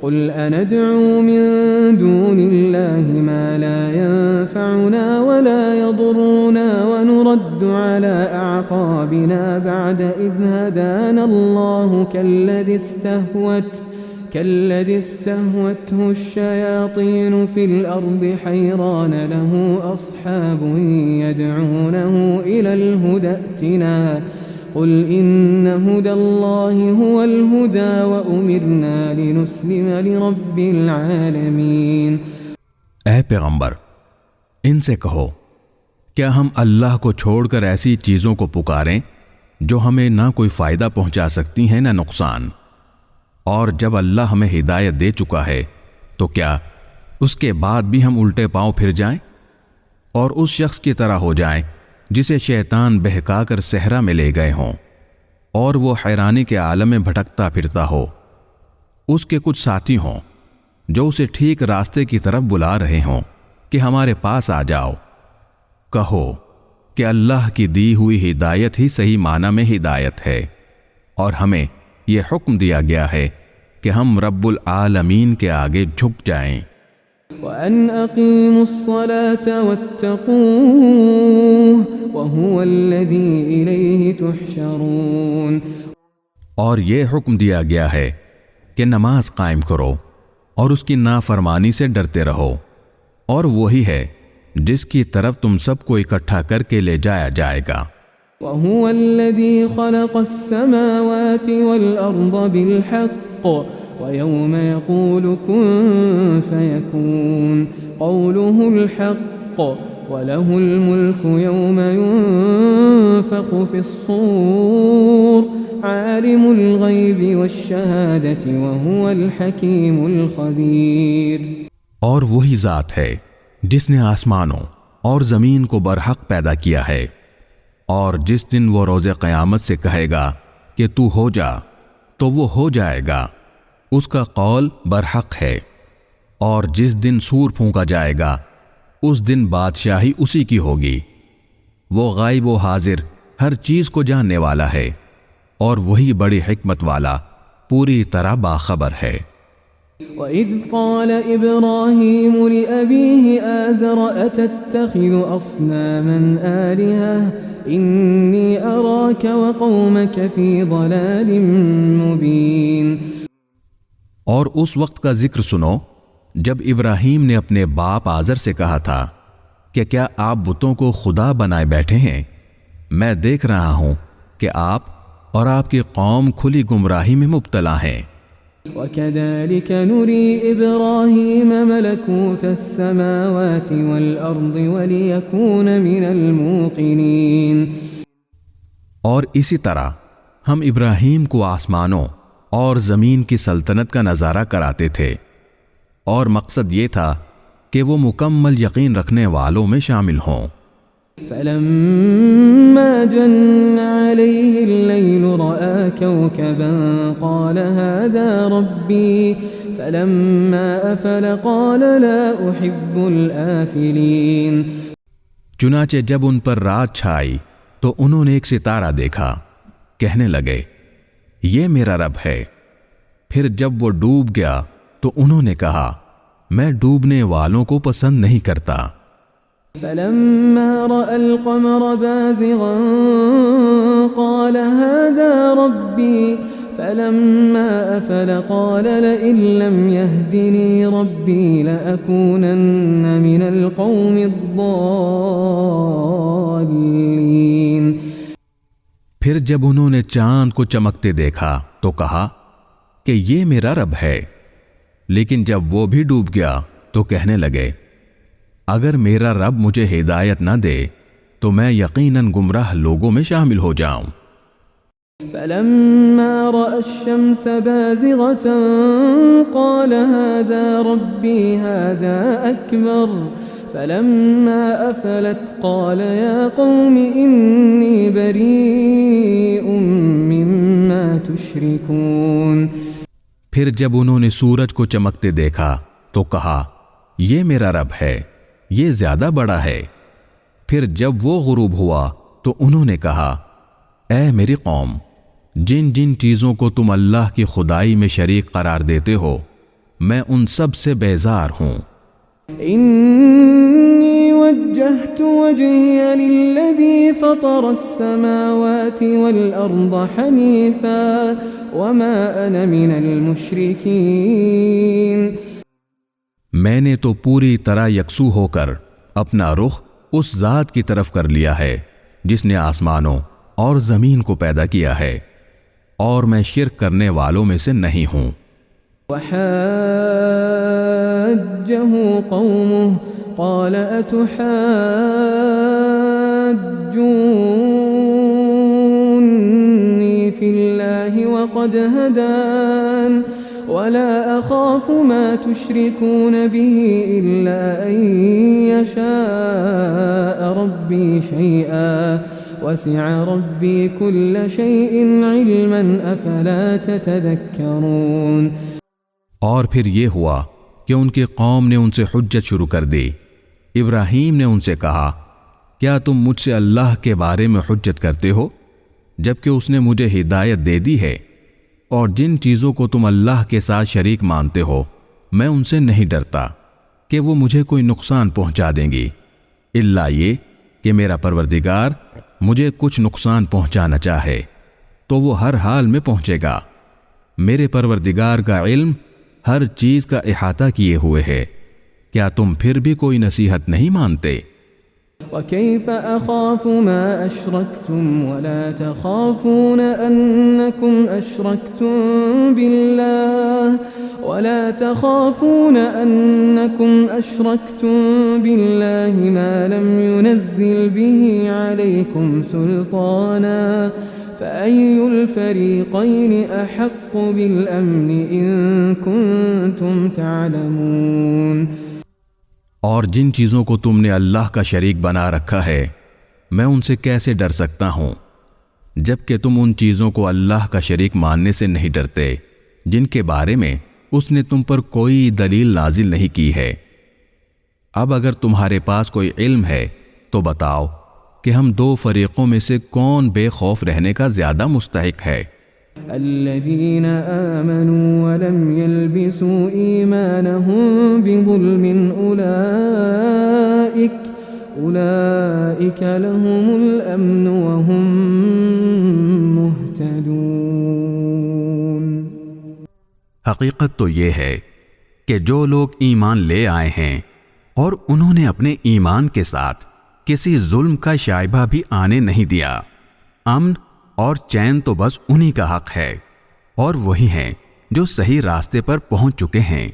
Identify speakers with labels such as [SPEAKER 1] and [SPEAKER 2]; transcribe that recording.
[SPEAKER 1] قل أندعو من دون الله ما لا ينفعنا ولا يضرنا ونرد على أعقابنا بعد إذ هدانا الله كالذي استهوته الشياطين في الأرض حيران له أصحاب يدعونه إلى الهدى ائتنا قل إن هدى الله هو الهدى وأمرنا لنسلم لرب العالمين۔
[SPEAKER 2] اے پیغمبر، ان سے کہو، کیا ہم اللہ کو چھوڑ کر ایسی چیزوں کو پکاریں جو ہمیں نہ کوئی فائدہ پہنچا سکتی ہیں نہ نقصان؟ اور جب اللہ ہمیں ہدایت دے چکا ہے تو کیا اس کے بعد بھی ہم الٹے پاؤں پھر جائیں اور اس شخص کی طرح ہو جائیں جسے شیطان بہکا کر صحرا میں لے گئے ہوں اور وہ حیرانی کے عالم میں بھٹکتا پھرتا ہو، اس کے کچھ ساتھی ہوں جو اسے ٹھیک راستے کی طرف بلا رہے ہوں کہ ہمارے پاس آ جاؤ؟ کہو کہ اللہ کی دی ہوئی ہدایت ہی صحیح معنی میں ہدایت ہے، اور ہمیں یہ حکم دیا گیا ہے کہ ہم رب العالمین کے آگے جھک جائیں۔
[SPEAKER 1] وَأَنْ أَقِيمُوا الصَّلَاةَ وَاتَّقُوهُ وَهُوَ الَّذِي إِلَيْهِ تُحْشَرُونَ،
[SPEAKER 2] اور یہ حکم دیا گیا ہے کہ نماز قائم کرو اور اس کی نافرمانی سے ڈرتے رہو، اور وہی ہے جس کی طرف تم سب کو اکٹھا کر کے لے جایا جائے گا۔
[SPEAKER 1] وَهُوَ الَّذِي خَلَقَ السَّمَاوَاتِ وَالْأَرْضَ بِالْحَقِّ وَيَوْمَ يَقُولُ كُن فَيَكُونُ قَوْلُهُ الْحَقُّ وَلَهُ الْمُلْكُ يَوْمَ يُنفَخُ فِي الصُّورِ عَالِمُ الْغَيْبِ وَالشَّهَادَةِ وَهُوَ الْحَكِيمُ الْخَبِيرُ۔
[SPEAKER 2] اور وہی ذات ہے جس نے آسمانوں اور زمین کو برحق پیدا کیا ہے، اور جس دن وہ روز قیامت سے کہے گا کہ تو ہو جا تو وہ ہو جائے گا، اس کا قول برحق ہے، اور جس دن سور پھونکا جائے گا اس دن بادشاہی اسی کی ہوگی۔ وہ غائب و حاضر ہر چیز کو جاننے والا ہے، اور وہی بڑی حکمت والا پوری طرح باخبر ہے۔
[SPEAKER 1] وَإِذْ قَالَ إِبْرَاهِيمُ لِأَبِيهِ آزَرَ أَتَتَّخِذُ أَصْنَامًا آلِهَةً إِنِّي أَرَاكَ وَقَوْمَكَ فِي ضَلَالٍ مُبِينٍ۔
[SPEAKER 2] اور اس وقت کا ذکر سنو جب ابراہیم نے اپنے باپ آزر سے کہا تھا کہ کیا آپ بتوں کو خدا بنائے بیٹھے ہیں؟ میں دیکھ رہا ہوں کہ آپ اور آپ کی قوم کھلی گمراہی میں مبتلا ہیں۔
[SPEAKER 1] وَكَذَلِكَ نُرِي إِبْرَاهِيمَ مَلَكُوتَ السَّمَاوَاتِ وَالْأَرْضِ وَلِيَكُونَ مِنَ الْمُوقِنِينَ۔
[SPEAKER 2] اور اسی طرح ہم ابراہیم کو آسمانوں اور زمین کی سلطنت کا نظارہ کراتے تھے، اور مقصد یہ تھا کہ وہ مکمل یقین رکھنے والوں میں شامل ہوں۔
[SPEAKER 1] فَلَمَّا جَنَّ عَلَيْهِ اللَّيْلُ رَأَىٰ كَوْكَبًا قَالَ هَٰذَا رَبِّي فَلَمَّا أَفَلَ قَالَ لَا أُحِبُّ الْآفِلِينَ۔
[SPEAKER 2] چنانچہ جب ان پر رات چھائی تو انہوں نے ایک ستارہ دیکھا، کہنے لگے یہ میرا رب ہے۔ پھر جب وہ ڈوب گیا تو انہوں نے کہا میں ڈوبنے والوں کو پسند نہیں کرتا۔
[SPEAKER 1] فَلَمَّا رَأَى الْقَمَرَ بَازِغًا قَالَ هَٰذَا رَبِّي فَلَمَّا أَفَلَ قَالَ لَئِن لَّمْ يَهْدِنِي رَبِّي لَأَكُونَنَّ مِنَ الْقَوْمِ الضَّالِّينَ۔
[SPEAKER 2] پھر جب انہوں نے چاند کو چمکتے دیکھا تو کہا کہ یہ میرا رب ہے، لیکن جب وہ بھی ڈوب گیا تو کہنے لگے اگر میرا رب مجھے ہدایت نہ دے تو میں یقیناً گمراہ لوگوں میں شامل ہو جاؤں۔
[SPEAKER 1] فَلَمَّا رَأَى الشَّمْسَ بَازِغَةً قَالَ هَٰذَا رَبِّي هَٰذَا أَكْبَرُ فَلَمَّا أَفَلَتْ قَالَ يَا قَوْمِ إِنِّي بَرِيءٌ مِّمَّا تُشْرِكُونَ۔
[SPEAKER 2] پھر جب انہوں نے سورج کو چمکتے دیکھا تو کہا یہ میرا رب ہے، یہ زیادہ بڑا ہے۔ پھر جب وہ غروب ہوا تو انہوں نے کہا اے میری قوم، جن جن چیزوں کو تم اللہ کی خدائی میں شریک قرار دیتے ہو میں ان سب سے بیزار ہوں۔
[SPEAKER 1] انی وجہت وجہی للذی فطر السماوات والارض حنیفا وما انا من المشرکین۔
[SPEAKER 2] میں نے تو پوری طرح یکسو ہو کر اپنا رخ اس ذات کی طرف کر لیا ہے جس نے آسمانوں اور زمین کو پیدا کیا ہے، اور میں شرک کرنے والوں میں سے نہیں ہوں۔
[SPEAKER 1] وحاجه قومه قال اتحاجوني في الله وقد هدان ولا أخاف ما تشركون به إلا أن يشاء ربي شيئا وسع ربي كل شيء علما أفلا تتذكرون۔
[SPEAKER 2] اور پھر یہ ہوا کہ ان کی قوم نے ان سے حجت شروع کر دی۔ ابراہیم نے ان سے کہا، کیا تم مجھ سے اللہ کے بارے میں حجت کرتے ہو جبکہ اس نے مجھے ہدایت دے دی ہے؟ اور جن چیزوں کو تم اللہ کے ساتھ شریک مانتے ہو میں ان سے نہیں ڈرتا کہ وہ مجھے کوئی نقصان پہنچا دیں گی، الا یہ کہ میرا پروردگار مجھے کچھ نقصان پہنچانا چاہے تو وہ ہر حال میں پہنچے گا۔ میرے پروردگار کا علم ہر چیز کا احاطہ کیے ہوئے ہے، کیا تم پھر بھی کوئی نصیحت نہیں مانتے؟
[SPEAKER 1] وكيف أخاف ما أشركتم ولا تخافون أنكم أشركتم بالله ما لم ينزل به عليكم سلطانا فأي الفريقين أحق بالأمن إن كنتم تعلمون۔
[SPEAKER 2] اور جن چیزوں کو تم نے اللہ کا شریک بنا رکھا ہے میں ان سے کیسے ڈر سکتا ہوں جبکہ تم ان چیزوں کو اللہ کا شریک ماننے سے نہیں ڈرتے جن کے بارے میں اس نے تم پر کوئی دلیل نازل نہیں کی ہے۔ اب اگر تمہارے پاس کوئی علم ہے تو بتاؤ کہ ہم دو فریقوں میں سے کون بے خوف رہنے کا زیادہ مستحق ہے؟
[SPEAKER 1] الذين آمنوا ولم يلبسوا إيمانهم بظلم أولئك لهم الأمن وهم مهتدون۔
[SPEAKER 2] حقیقت تو یہ ہے کہ جو لوگ ایمان لے آئے ہیں اور انہوں نے اپنے ایمان کے ساتھ کسی ظلم کا شائبہ بھی آنے نہیں دیا، امن اور چین تو بس انہی کا حق ہے، اور وہی ہیں جو صحیح راستے پر پہنچ چکے ہیں۔